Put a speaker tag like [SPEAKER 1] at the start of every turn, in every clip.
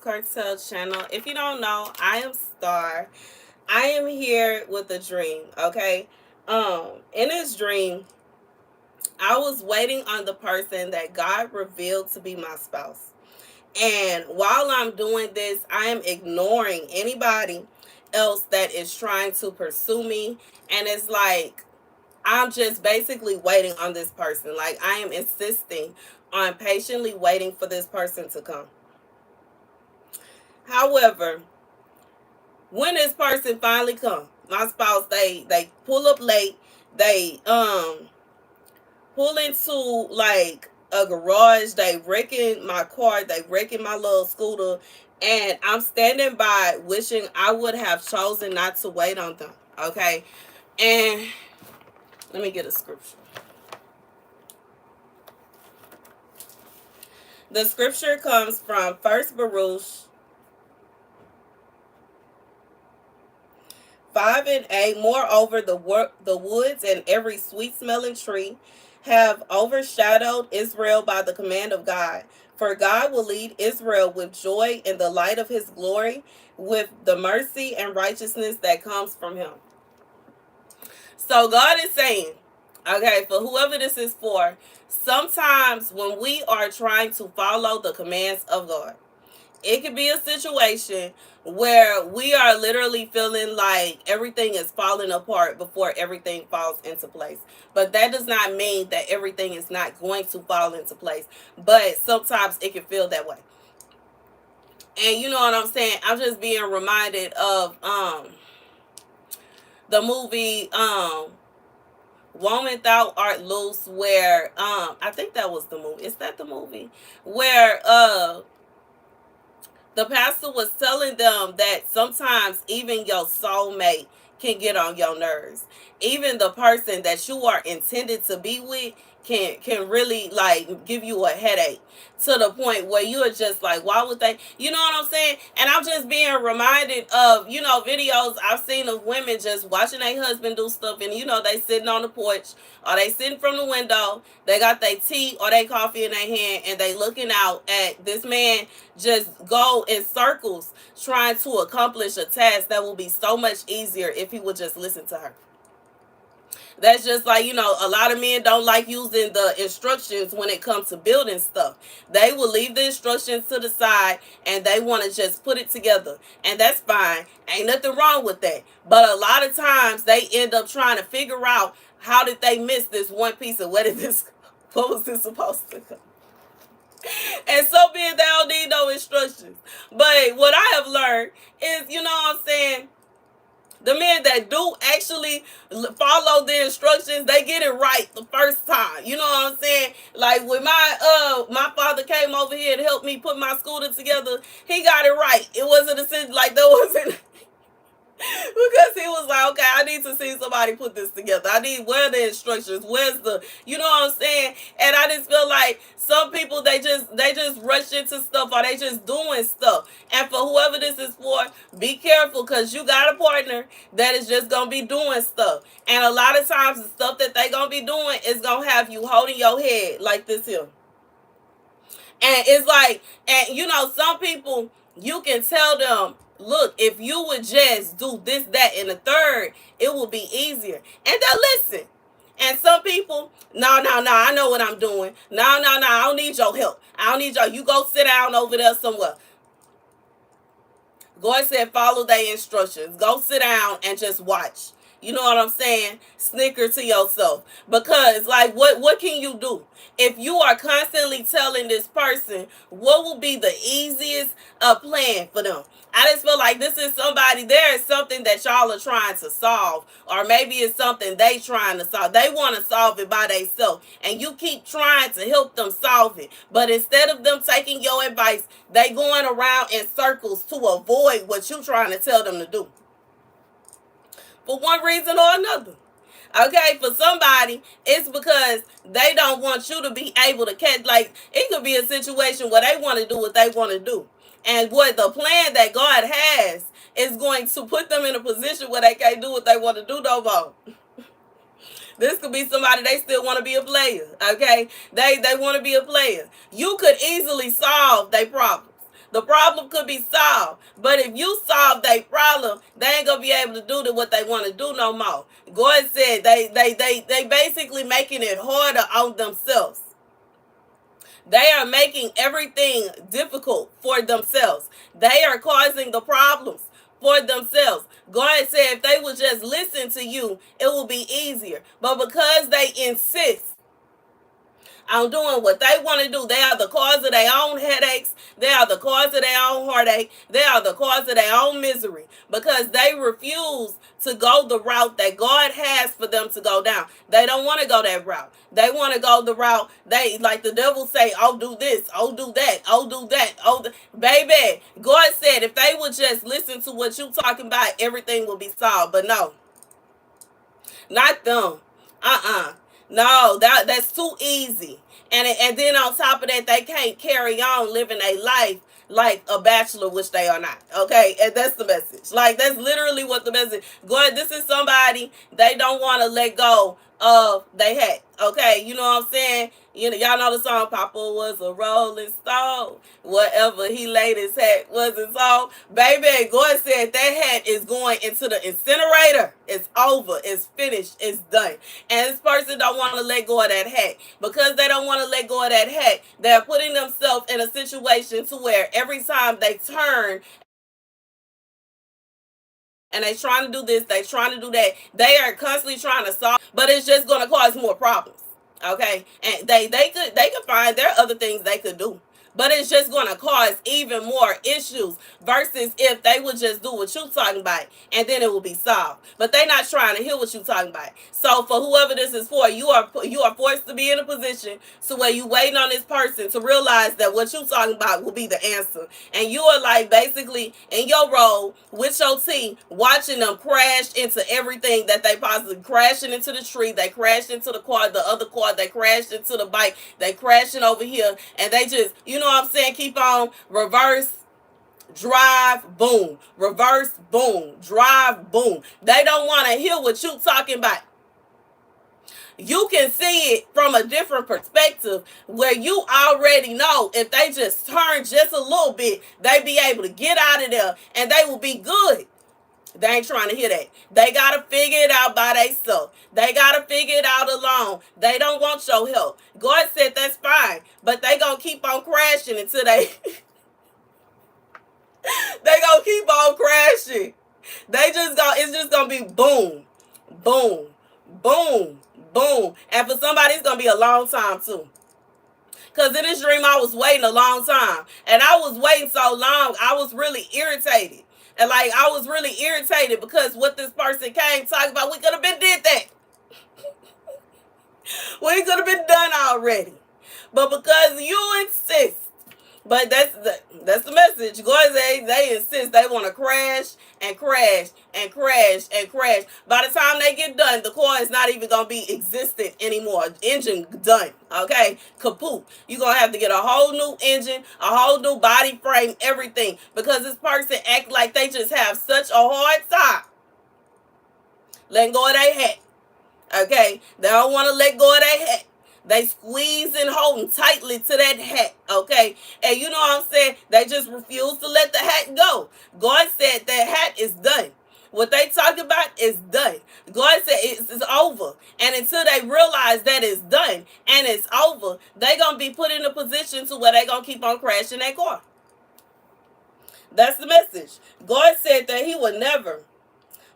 [SPEAKER 1] Cartel channel. If you don't know, I am Star. I am here with a dream, okay? In this dream, I was waiting on the person that God revealed to be my spouse. And while I'm doing this, I am ignoring anybody else that is trying to pursue me. And it's like I'm just basically waiting on this person. Like I am insisting on patiently waiting for this person to come. However, when this person finally come, my spouse, they pull up late. They pull into like a garage. They wrecking my car. They wrecking my little scooter, and I'm standing by wishing I would have chosen not to wait on them. Okay, and let me get a scripture. The scripture comes from First Baruch 5:8. Moreover, the woods and every sweet smelling tree have overshadowed Israel by the command of God. For God will lead Israel with joy in the light of his glory, with the mercy and righteousness that comes from him. So God is saying, okay, for whoever this is for, sometimes when we are trying to follow the commands of God, it could be a situation where we are literally feeling like everything is falling apart before everything falls into place. But that does not mean that everything is not going to fall into place. But sometimes it can feel that way. And you know what I'm saying? I'm just being reminded of the movie Woman Thou Art Loose, where I think that was the movie. Is that the movie? Where the pastor was telling them that sometimes even your soulmate can get on your nerves. Even the person that you are intended to be with can really like give you a headache to the point where you are just like, why would they, you know what I'm saying? And I'm just being reminded of, videos I've seen of women just watching their husband do stuff, and they sitting on the porch, or they sitting from the window, they got their tea or their coffee in their hand, and they looking out at this man just go in circles trying to accomplish a task that will be so much easier if he would just listen to her. That's just like, a lot of men don't like using the instructions when it comes to building stuff. They will leave the instructions to the side and they want to just put it together. And that's fine. Ain't nothing wrong with that. But a lot of times they end up trying to figure out how did they miss this one piece of what was this supposed to come? And so being they don't need no instructions. But what I have learned is, what I'm saying, the men that do actually follow the instructions, they get it right the first time. You know what I'm saying? Like when my father came over here to help me put my scooter together, he got it right. It wasn't a like there wasn't because he was like, okay, I need to see somebody put this together. Where are the instructions? Where's you know what I'm saying? And I just feel like some people, they just rush into stuff, or they just doing stuff. And for whoever this is for, be careful, because you got a partner that is just going to be doing stuff. And a lot of times the stuff that they going to be doing is going to have you holding your head like this here. And it's like, and some people, you can tell them, look, if you would just do this, that, and the third, it will be easier. And they'll listen. And some people, no, I know what I'm doing. No, I don't need your help. I don't need your, you go sit down over there somewhere. God said follow their instructions. Go sit down and just watch. You know what I'm saying? Snicker to yourself. Because, like, what can you do? If you are constantly telling this person what will be the easiest plan for them. I just feel like this is somebody, there is something that y'all are trying to solve. Or maybe it's something they trying to solve. They want to solve it by themselves. And you keep trying to help them solve it. But instead of them taking your advice, they going around in circles to avoid what you're trying to tell them to do. For one reason or another. Okay, for somebody, it's because they don't want you to be able to catch. Like, it could be a situation where they want to do what they want to do. And what the plan that God has is going to put them in a position where they can't do what they want to do no more. This could be somebody, they still want to be a player. Okay, they want to be a player. You could easily solve their problems. The problem could be solved. But if you solve their problem, they ain't gonna be able to do what they want to do no more. God said they basically making it harder on themselves. They are making everything difficult for themselves. They are causing the problems for themselves. God said if they would just listen to you, it will be easier. But because they insist on doing what they want to do, they are the cause of their own headaches. They are the cause of their own heartache. They are the cause of their own misery because they refuse to go the route that God has for them to go down. They don't want to go that route. They want to go the route they like the devil say, oh, do this, oh, do that, oh, do that, oh, baby. God said if they would just listen to what you talking about, everything will be solved. But no, not them. No, that's too easy. And then on top of that, they can't carry on living a life like a bachelor, which they are not. Okay, and that's the message. Like that's literally what the message. God, this is somebody they don't want to let go of they hat. Okay, you know what I'm saying? You know, y'all know the song Papa was a rolling stone. Whatever he laid his hat wasn't so. Baby, God said that hat is going into the incinerator. It's over. It's finished. It's done. And this person don't want to let go of that hat. Because they don't want to let go of that hat, they're putting themselves in a situation to where every time they turn and they trying to do this, they trying to do that, they are constantly trying to solve, but it's just going to cause more problems. Okay, and they could find there are other things they could do, but it's just going to cause even more issues versus if they would just do what you talking about and then it will be solved. But they not trying to hear what you talking about. So for whoever this is for, you are forced to be in a position so where you waiting on this person to realize that what you talking about will be the answer, and you are like basically in your role with your team watching them crash into everything that they possibly crashing into the tree, they crashed into the car, the other car, they crashed into the bike, they crashing over here, and they just, you know what I'm saying, keep on reverse drive, boom, reverse, boom, drive, boom. They don't want to hear what you talking about. You can see it from a different perspective where you already know if they just turn just a little bit, they be able to get out of there and they will be good. They ain't trying to hear that. They got to figure it out by themselves. They got to figure it out alone. They don't want your help. God said that's fine, but they going to keep on crashing until they they going to keep on crashing. It's just going to be boom, boom, boom, boom. And for somebody, it's going to be a long time too. Because in this dream, I was waiting a long time. And I was waiting so long, I was really irritated. And like, I was really irritated because what this person came talking about, we could have been did that. We could have been done already. But because you insist, but that's the message. God says they insist they want to crash and crash and crash and crash. By the time they get done, the car is not even gonna be existent anymore. Engine done. Okay, kaput. You're gonna have to get a whole new engine, a whole new body frame, everything, because this person act like they just have such a hard time letting go of their hat. Okay, they don't want to let go of their hat. They squeeze and holding tightly to that hat, okay? And you know what I'm saying? They just refuse to let the hat go. God said that hat is done. What they talk about is done. God said it's over. And until they realize that it's done and it's over, they're going to be put in a position to where they're going to keep on crashing their car. That's the message. God said that he would never.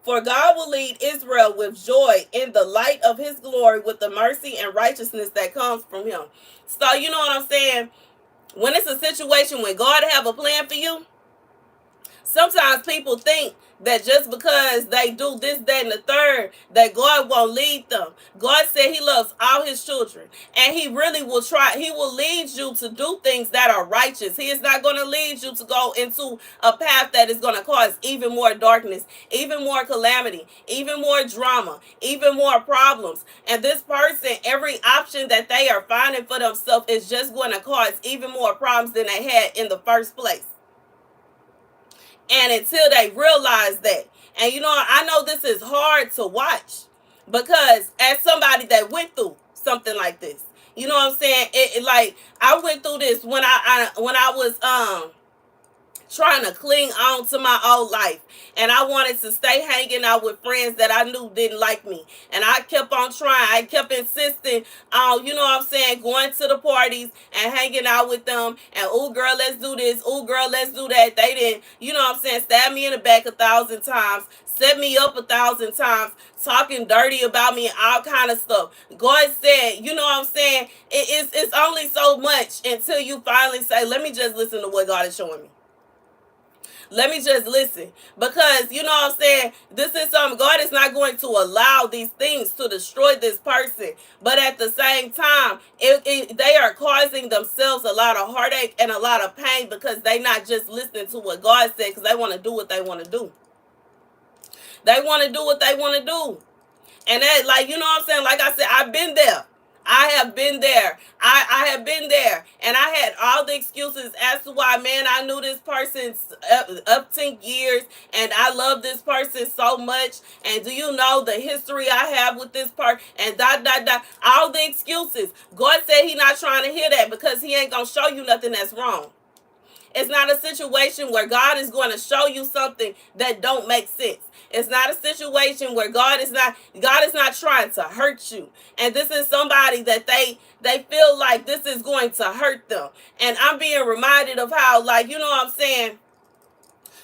[SPEAKER 1] For God will lead Israel with joy in the light of his glory with the mercy and righteousness that comes from him. So you know what I'm saying? When it's a situation when God have a plan for you, sometimes people think that just because they do this, that, and the third, that God won't lead them. God said he loves all his children. And he really will try. He will lead you to do things that are righteous. He is not going to lead you to go into a path that is going to cause even more darkness, even more calamity, even more drama, even more problems. And this person, every option that they are finding for themselves is just going to cause even more problems than they had in the first place. And until they realize that. And you know, I know this is hard to watch because as somebody that went through something like this, you know what I'm saying? It like I went through this when I was trying to cling on to my old life. And I wanted to stay hanging out with friends that I knew didn't like me. And I kept on trying. I kept insisting on, you know what I'm saying, going to the parties and hanging out with them. And, oh, girl, let's do this. Oh, girl, let's do that. They didn't, you know what I'm saying, stab me in the back 1,000 times, set me up 1,000 times, talking dirty about me and all kind of stuff. God said, you know what I'm saying, it's only so much until you finally say, let me just listen to what God is showing me. Let me just listen. Because, you know what I'm saying, this is something, God is not going to allow these things to destroy this person. But at the same time, they are causing themselves a lot of heartache and a lot of pain because they not just listening to what God said because they want to do what they want to do. They want to do what they want to do. And that, like, you know what I'm saying? Like I said, I've been there. I have been there. I have been there. And I had all the excuses as to why, man, I knew this person up 10 years and I love this person so much. And do you know the history I have with this part? And dot, dot, dot. All the excuses. God said he not trying to hear that because he ain't going to show you nothing that's wrong. It's not a situation where God is going to show you something that don't make sense. It's not a situation where God is not trying to hurt you. And this is somebody that they feel like this is going to hurt them. And I'm being reminded of how, like, you know what I'm saying,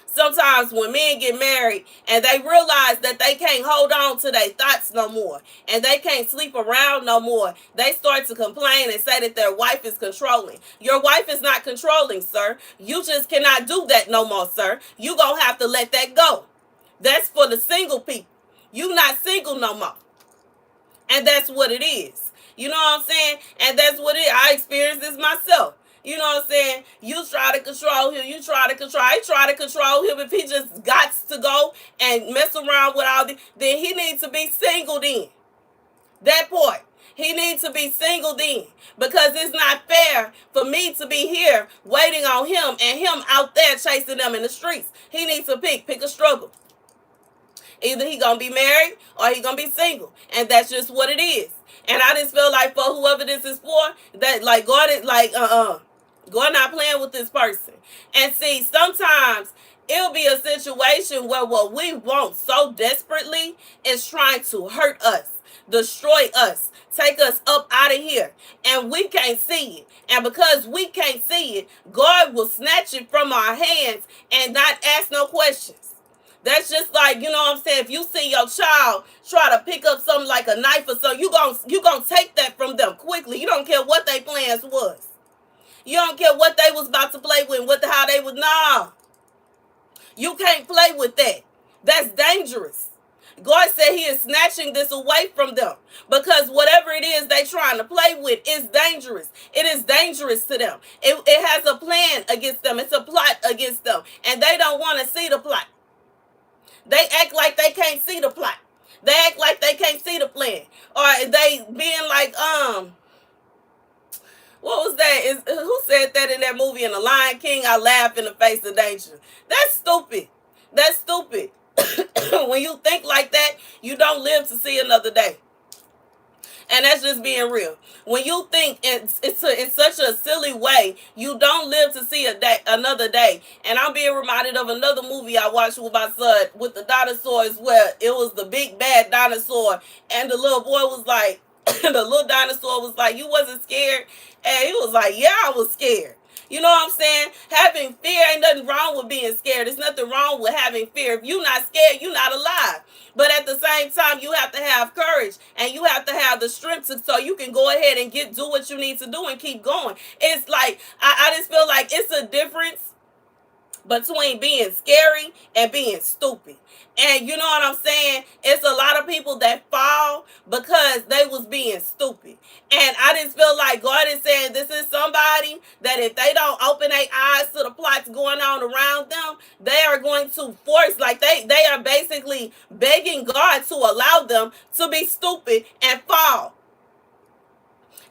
[SPEAKER 1] sometimes when men get married and they realize that they can't hold on to their thoughts no more and they can't sleep around no more, they start to complain and say that their wife is controlling. Your wife is not controlling, sir. You just cannot do that no more, sir. You gonna have to let that go. That's for the single people. You not single no more. And that's what it is. You know what I'm saying? And that's what it is. I experienced this myself. You know what I'm saying? You try to control him. You try to control. I try to control him. If he just got to go and mess around with all this, then he needs to be single then. That part. He needs to be single then. Because it's not fair for me to be here waiting on him and him out there chasing them in the streets. He needs to pick a struggle. Either he gonna be married or he gonna be single. And that's just what it is. And I just feel like for whoever this is for, that like God is like, God not playing with this person. And see, sometimes it'll be a situation where what we want so desperately is trying to hurt us, destroy us, take us up out of here. And we can't see it. And because we can't see it, God will snatch it from our hands and not ask no questions. That's just like, you know what I'm saying, if you see your child try to pick up something like a knife or something, you gonna take that from them quickly. You don't care what their plans was. You don't care what they was about to play with, how they was. Nah. You can't play with that. That's dangerous. God said he is snatching this away from them because whatever it is they trying to play with is dangerous. It is dangerous to them. It has a plan against them. It's a plot against them. And they don't want to see the plot. They act like they can't see the plot. They act like they can't see the plan. Or they being like, what was that? Who said that in that movie in The Lion King? I laugh in the face of danger. That's stupid. That's stupid. When you think like that, you don't live to see another day. And that's just being real. When you think in such a silly way, you don't live to see another day. And I'm being reminded of another movie I watched with my son with the dinosaurs where it was the big bad dinosaur. And the little boy was like, the little dinosaur was like, you wasn't scared? And he was like, yeah, I was scared. You know what I'm saying? Having fear ain't nothing wrong with being scared. There's nothing wrong with having fear. If you're not scared, you're not alive. But at the same time, you have to have courage and you have to have the strength so you can go ahead and do what you need to do and keep going. It's like, I just feel like it's a difference between being scary and being stupid. And you know what I'm saying? It's a lot of people that fall because they was being stupid. And I just feel like God is saying this is somebody that if they don't open their eyes to the plots going on around them, they are going to force, like they are basically begging God to allow them to be stupid and fall.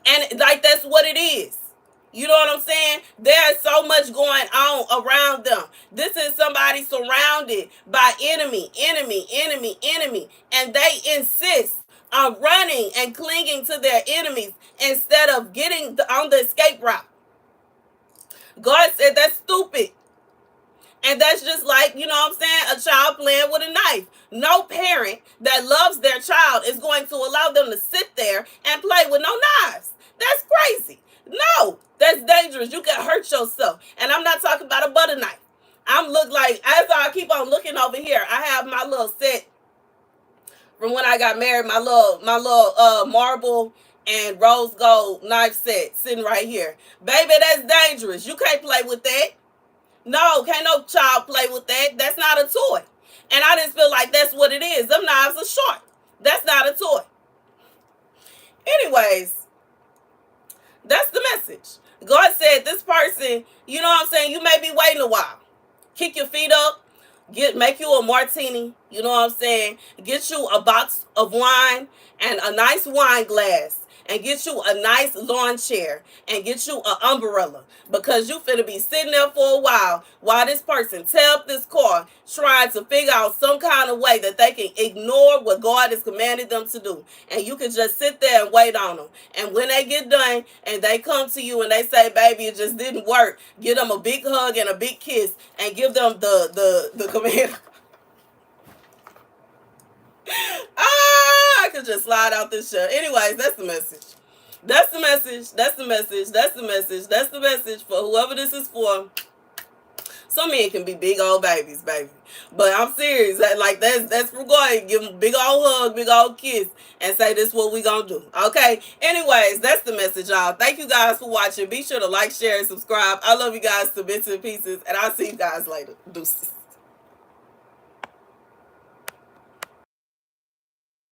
[SPEAKER 1] And like that's what it is. You know what I'm saying? There's so much going on around them. This is somebody surrounded by enemy. And they insist on running and clinging to their enemies instead of getting on the escape route. God said that's stupid. And that's just like, you know what I'm saying, a child playing with a knife. No parent that loves their child is going to allow them to sit there and play with no knives. That's crazy. No, that's dangerous. You can hurt yourself. And I'm not talking about a butter knife. I'm look like, as I keep on looking over here, I have my little set from when I got married, my little marble and rose gold knife set sitting right here. Baby, that's dangerous. You can't play with that. No, can't no child play with that. That's not a toy. And I just feel like that's what it is. Them knives are short. That's not a toy. Anyways, that's the message. God said this person, you know what I'm saying, you may be waiting a while. Kick your feet up. Make you a martini, you know what I'm saying? Get you a box of wine and a nice wine glass, and get you a nice lawn chair, and get you an umbrella, because you finna be sitting there for a while this person tear up this car trying to figure out some kind of way that they can ignore what God has commanded them to do. And you can just sit there and wait on them. And when they get done and they come to you and they say, baby, it just didn't work, give them a big hug and a big kiss and give them the command. I could just slide out this shirt. Anyways, that's the message. That's the message. That's the message. That's the message. That's the message for whoever this is for. Some men can be big old babies, baby. But I'm serious. That's for God. Give them a big old hug, big old kiss, and say this is what we gonna do. Okay? Anyways, that's the message, y'all. Thank you guys for watching. Be sure to like, share, and subscribe. I love you guys to bits and pieces, and I'll see you guys later. Deuces.